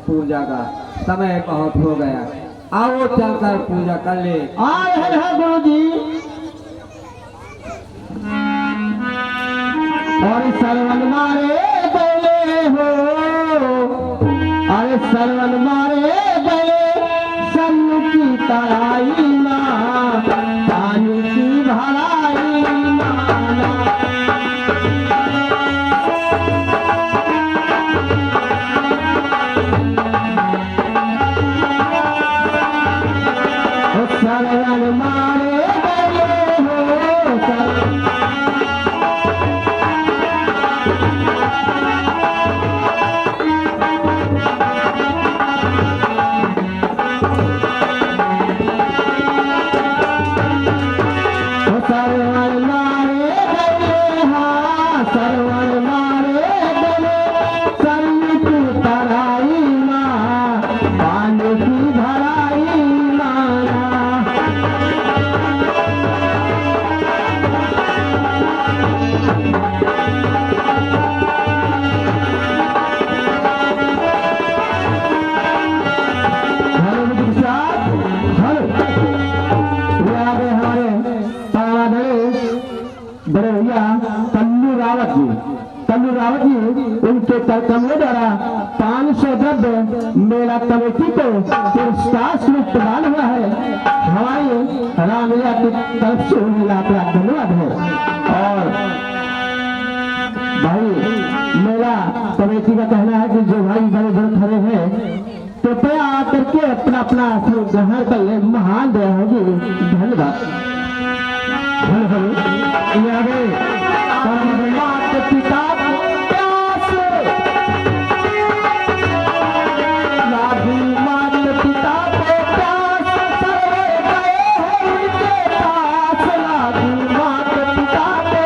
पूजा का समय बहुत हो गया। आओ चलकर पूजा कर ले। आए हैं गुरु जी। और सरवन मारे गए हो, अरे सरवन मारे गए सरयू की तराई माँ, पानी की भराई माना। सरवन मारे गए हो सरवन मारे गए, हाँ सरवन मारे गए सरयू की तराई माँ, पानी की भराई माना। बड़े भैया तल्लू रावत जी उनके कमरे द्वारा 500 द्रव्य मेला कमेटी को पुरस्कार स्वरूप प्रदान हुआ है। हमारी रामलीला की तरफ से उन्हें लाख लाख धन्यवाद है। और भाई मेरा कमेटी का कहना है कि जो भाई बड़े बड़े खड़े हैं कृपया आकर के अपना अपना आसन ग्रहण कर ले। महान दया होगी। धन्यवाद। माता पिता प्यास लागी, माता पिता को प्यास सर्वे गए हैं उनके पास लागी, माता पिता को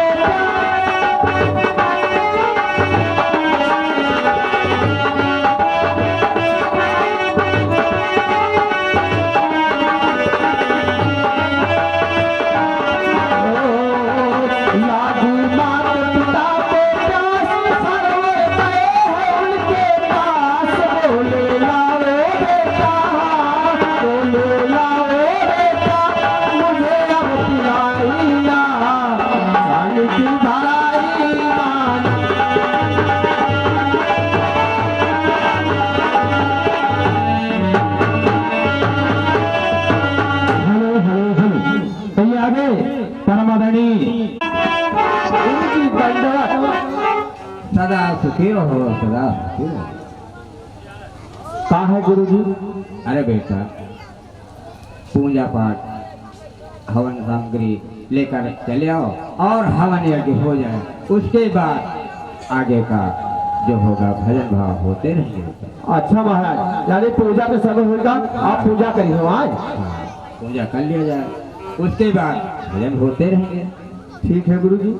सदा सुखी रहो, सदा सुखी रहो। कहा है गुरु जी? अरे बेटा पूजा पाठ हवन सामग्री लेकर चले आओ और हवन यज्ञ हो जाए। उसके बाद आगे का जो होगा भजन भाव होते रहेंगे। अच्छा महाराज, यानी पूजा के समय होगा, आप पूजा करिए आज। पूजा कर लिया जाए, उसके बाद भजन होते रहेंगे। ठीक है गुरु जी।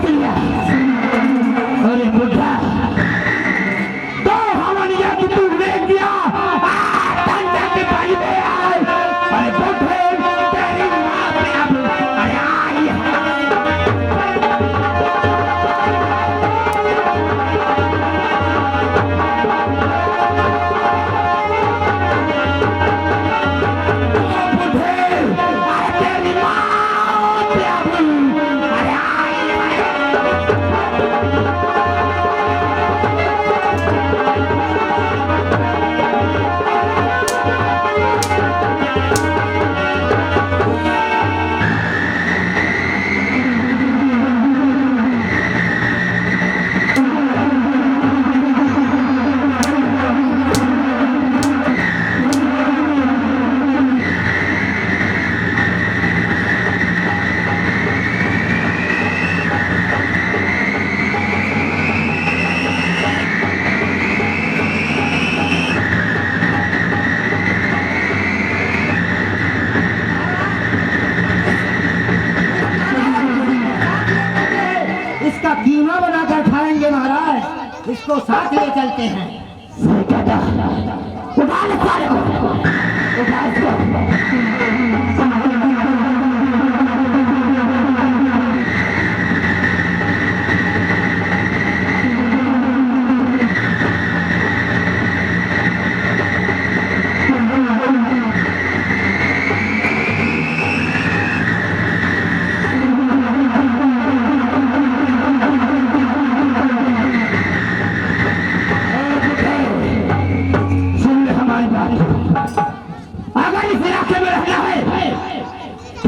लिया। अरे बुढ़ा तो हमारे की तू देख दिया ठंडा के पानी में आए। अरे बुढ़े तेरी माँ पे अब अरे आई इसका कीमा बनाकर खाएंगे महाराज। इसको साथ ले चलते हैं। उठा ले सारे को, उठा इसको।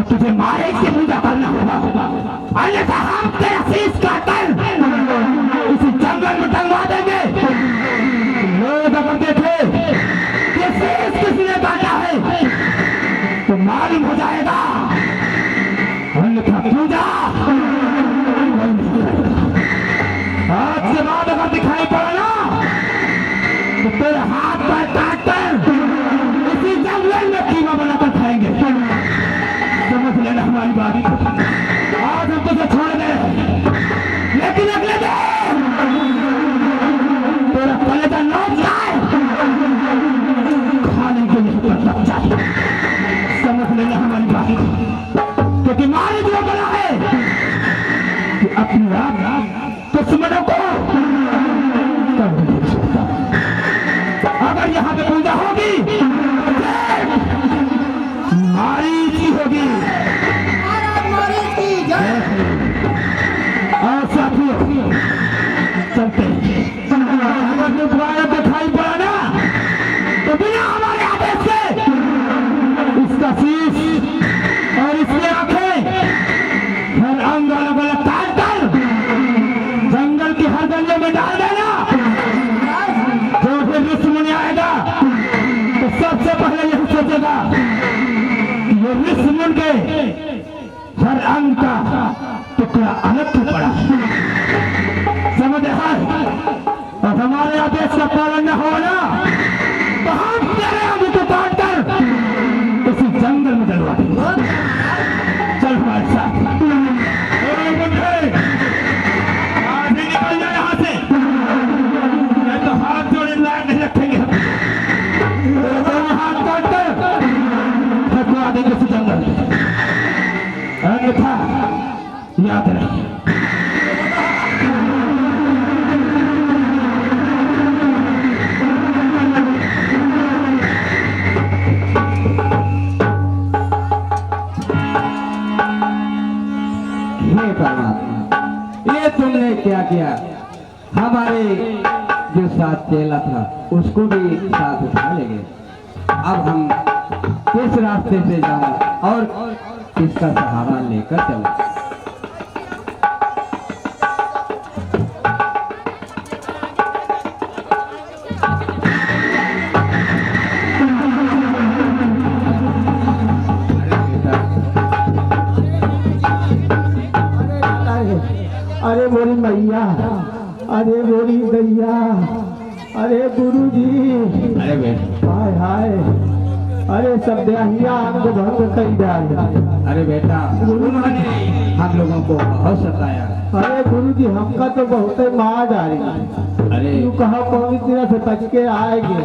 तुझे मारे की पूजा करना होगा, अन्यथा हम तेरा शीश काटकर इसी जंगल में टंगवा देंगे। लोग अगर देखे कि शीश किसने काटा है तो मालूम हो जाएगा, अन्यथा पूजा आज के बाद अगर दिखाई पड़ा ना तो तेरे हाथ पैर काटकर इसी जंगल में कीमा बनाकर खाएंगे। समझ लेना हमारी बात। आज हम तुझे छोड़ दे, लेकिन अगले दिन तेरा कलेजा नोच जाए, खाने के लिए लग जाए। समझ लेना हमारी बात, क्योंकि मालिक जो बना है कि अपने आप दुश्मनों को कर नहीं सकता। अगर यहाँ पे पूजा होगी मारी की होगी। और साथियों चलते अगर दोबारा दिखाई पड़ा ना तो बिना हमारे आदेश से इसका शीश और इसकी आंखें हर अंग अलग अलग काट कर जंगल की हर गंजे में डाल देना। जो फिर ऋषि मुनि आएगा तो सबसे पहले यही सोचेगा ये ऋषि मुनि के हर अंग का टुकड़ा अलग क्यों पड़ा। समझ है और हमारे आदेश का पालन न हो ना तो हम तेरे अंग को काट कर इसी जंगल में डलवा देंगे। चल हमारे साथ। आज ही निकल जाए यहाँ से, नहीं तो हाथ जोड़े लायक नहीं रखेंगे हम। दोनों हाथ काट कर फेंकवा देंगे इसी जंगल में, अन्यथा याद रहे। हे परमात्मा, ये तुमने क्या किया। हमारे जो साथ चेला था उसको भी साथ उठा ले गए। अब हम किस रास्ते से जाऊं और किसका सहारा लेकर चलूं। अरे मोरी मैया, अरे मोरी दैया, अरे गुरुजी, अरे बेटा, हाय हाय, अरे सब दयाहिया आपको भंग कर डाल। अरे बेटा, उन्होंने हम लोगों को बहुत सताया। अरे गुरु जी हमका तो बहुत मार डाली। अरे तू कहा कौन तरह से बच के आएंगे।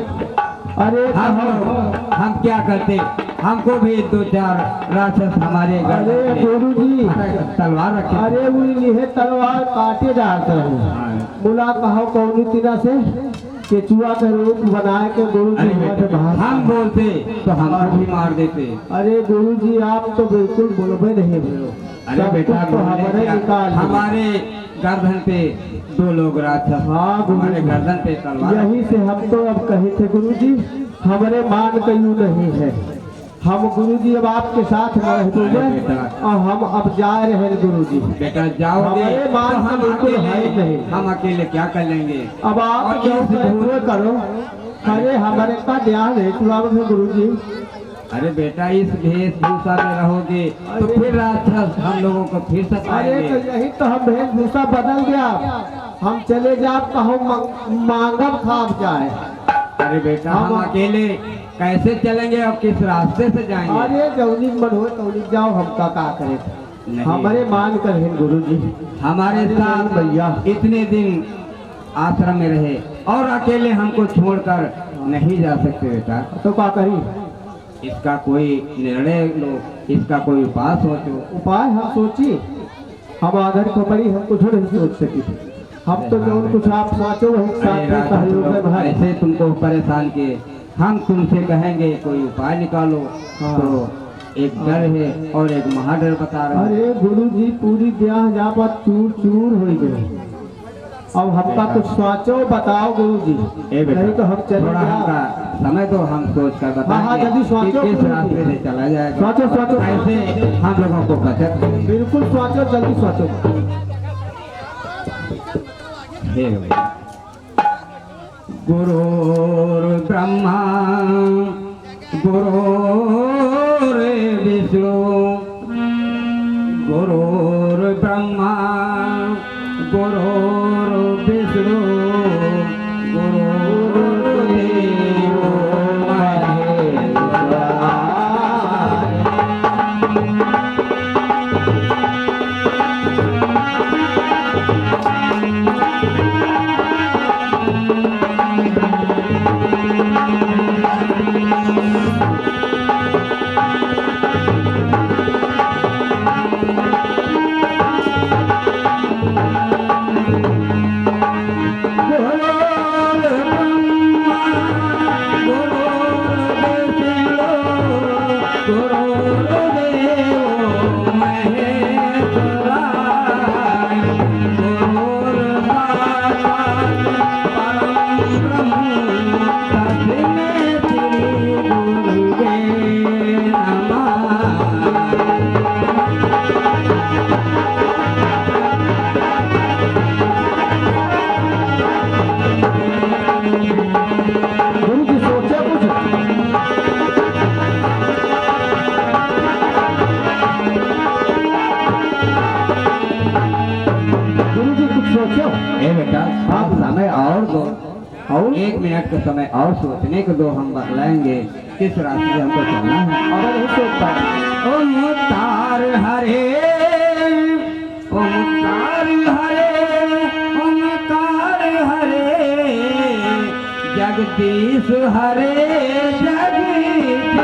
अरे हम क्या करते, हमको भी 2-4 राक्षस हमारे अरे गुरु जी तलवार रखे। अरे वो इन्हें तलवार काटे डालते हैं। बोला कहा कौन तरह से केचुआ का रूप बना के गुरु जी हम बोलते तो हमको भी मार देते। अरे गुरु जी आप तो बिल्कुल बोलबे नहीं बोलो। अरे बेटा तो हमारे निकाल हमारे गर्दन पे 2 लोग राक्षस, हाँ हमारे गर्दन पे तलवार। यही से हम तो अब कहे थे गुरु जी हमारे मान कयू नहीं है। हम गुरु जी अब आपके साथ न रह दूंगे और हम अब जा रहे हैं गुरु जी। बेटा जाओगे हमारे मान तो हम बिल्कुल है अकेले, नहीं। हम अकेले क्या कर लेंगे। अब आप जो फैसले करो। अरे हमारे का ध्यान है गुरु जी। अरे बेटा इस वेशभूषा में रहोगे तो फिर राक्षस हम लोगों को फिर अरे तो सताएंगे। यही तो हम वेशभूषा बदल गया। हम चले जा मांगब खाब जाए। अरे बेटा हम अकेले कैसे चलेंगे और किस रास्ते से जाएंगे। अरे जौनी मन हो तौनी जाओ हमका का करे। नहीं। हमारे मान कर हैं गुरु जी। हमारे साथ भैया इतने दिन आश्रम में रहे और अकेले हमको छोड़कर नहीं जा सकते बेटा। तो क्या करी। इसका कोई निर्णय लो, इसका कोई उपाय सोचो। उपाय हम सोची हम आधर खबरी हम कुछ नहीं सोच सकी। हम तो जो कुछ आप सोचो वही अरे साथ में राजा, सहयोग में भाई। ऐसे तुमको परेशान किए, हम तुमसे कहेंगे कोई उपाय निकालो। हाँ। तो एक डर है और एक महाडर बता रहे हैं। अरे गुरु जी पूरी ब्याह जापा चूर चूर हो गए। अब हमका कुछ सोचो बताओ गुरु जी। ए बेटा, नहीं तो हम चले थोड़ा हमका समय तो हम सोच कर हाँ, बताएंगे जल्दी सोचो कि किस गुरु जी। रास्ते से चला जाएगा। सोचो। ऐसे हम लोगों को बचत बिल्कुल सोचो जल्दी सोचो। हे भैया। गुरुर् ब्रह्मा गुरुर् विष्णु गुरुर् ब्रह्मा गुरुर्विष्णु गुरुर्देवो महेश्वरा। गुरु जी सोचा कुछ। गुरु जी कुछ सोचो। ए बेटा आप समय और दो, और 1 मिनट का समय और सोचने को दो। हम बतलाएंगे किस रास्ते से हमको चलना है। अगर नहीं सोच पाए ओम तार हरे ओमकार हरे ओमकार हरे जगदीश हरे जगदीश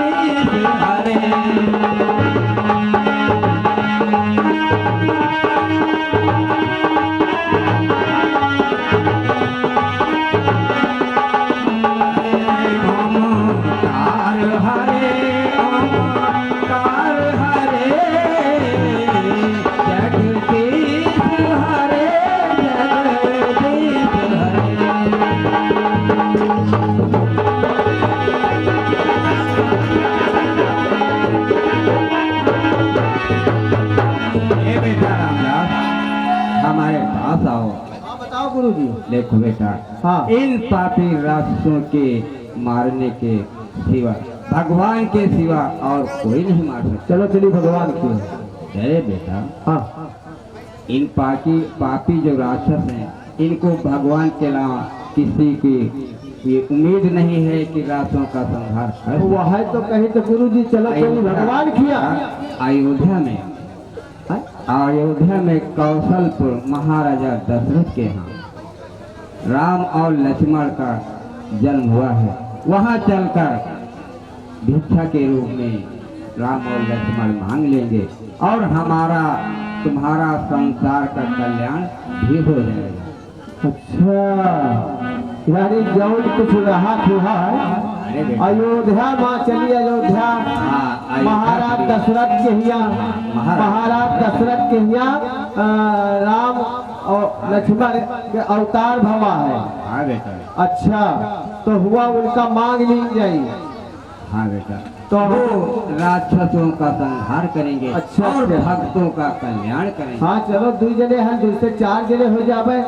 हरे। ओमकार हरे ओमकार हरे जगदीश हरे जगदीश हरे। ए बेटा रामदास हमारे पास आओ। हाँ बताओ गुरु जी। देखो बेटा हाँ। इन पापी राक्षसों के मारने के सिवा भगवान के सिवा और कोई नहीं मार सकता। चलो चलिए भगवान की। अरे बेटा हाँ इन पापी जो राक्षस हैं इनको भगवान के अलावा किसी की ये उम्मीद नहीं है कि राक्षसों का संहार कर सके। वह तो कहे तो गुरु जी चलो चलिए भगवान किया। अयोध्या में अयोध्या में कौशलपुर महाराजा दशरथ के यहाँ राम और लक्ष्मण का जन्म हुआ है। वहाँ चलकर भिक्षा के रूप में राम और लक्ष्मण मांग लेंगे और हमारा तुम्हारा संसार का कल्याण भी हो जाएगा। अच्छा, यानी जौन कुछ रहा था अरे बेटा, अयोध्या माँ चली अयोध्या हाँ, अयोध्या महाराज चली। दशरथ के यहाँ महाराज दशरथ के यहाँ राम और लक्ष्मण के अवतार भवा है। हाँ बेटा, अच्छा, तो हुआ उनका मांग ली जाई। हाँ बेटा, तो वो राक्षसों का संहार करेंगे अच्छा, और अच्छा। भक्तों का कल्याण करेंगे। हाँ चलो, 2 जने हैं, 2 से 4 जने हो जावे।